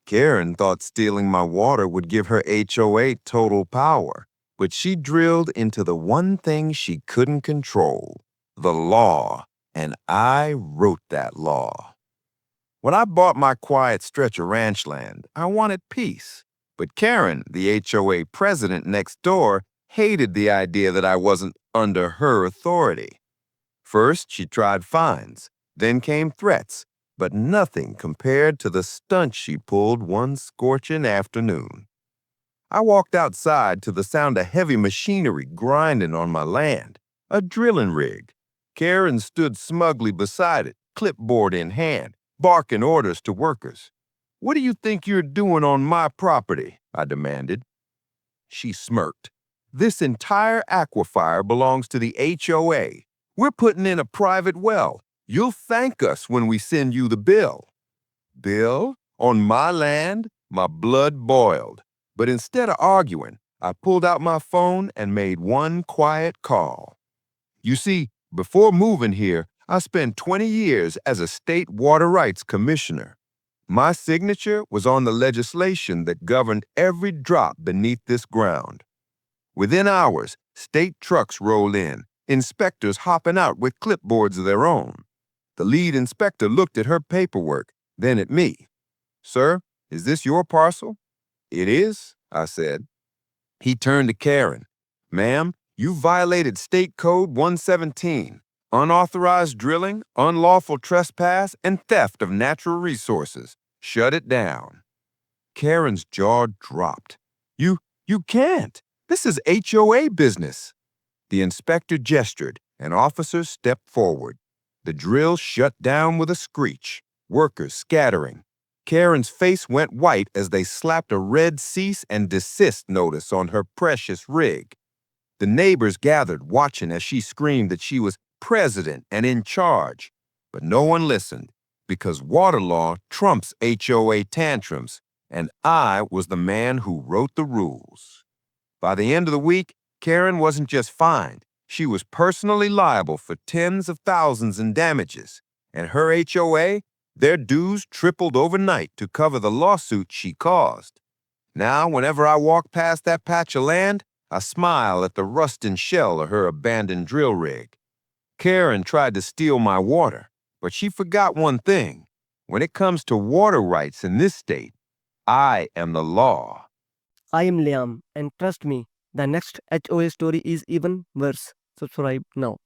Karen thought stealing my water would give her HOA total power, but she drilled into the one thing she couldn't control, the law, and I wrote that law. When I bought my quiet stretch of ranch land, I wanted peace. But Karen, the HOA president next door, hated the idea that I wasn't under her authority. First, she tried fines, then came threats, but nothing compared to the stunt she pulled one scorching afternoon. I walked outside to the sound of heavy machinery grinding on my land, a drilling rig. Karen stood smugly beside it, clipboard in hand, barking orders to workers. "What do you think you're doing on my property?" I demanded. She smirked. "This entire aquifer belongs to the HOA. We're putting in a private well. You'll thank us when we send you the bill." Bill? On my land? My blood boiled. But instead of arguing, I pulled out my phone and made one quiet call. You see, before moving here, I spent 20 years as a state water rights commissioner. My signature was on the legislation that governed every drop beneath this ground. Within hours, state trucks rolled in, inspectors hopping out with clipboards of their own. The lead inspector looked at her paperwork, then at me. "Sir, is this your parcel?" "It is," I said. He turned to Karen. "Ma'am, you violated State Code 117, unauthorized drilling, unlawful trespass, and theft of natural resources. Shut it down." Karen's jaw dropped. You can't. This is HOA business." The inspector gestured, and officers stepped forward. The drill shut down with a screech, workers scattering. Karen's face went white as they slapped a red cease and desist notice on her precious rig. The neighbors gathered, watching as she screamed that she was president and in charge. But no one listened, because water law trumps HOA tantrums, and I was the man who wrote the rules. By the end of the week, Karen wasn't just fined. She was personally liable for tens of thousands in damages, and her HOA, their dues tripled overnight to cover the lawsuit she caused. Now, whenever I walk past that patch of land, I smile at the rusting shell of her abandoned drill rig. Karen tried to steal my water, but she forgot one thing. When it comes to water rights in this state, I am the law. I am Liam, and trust me, the next HOA story is even worse. Subscribe now.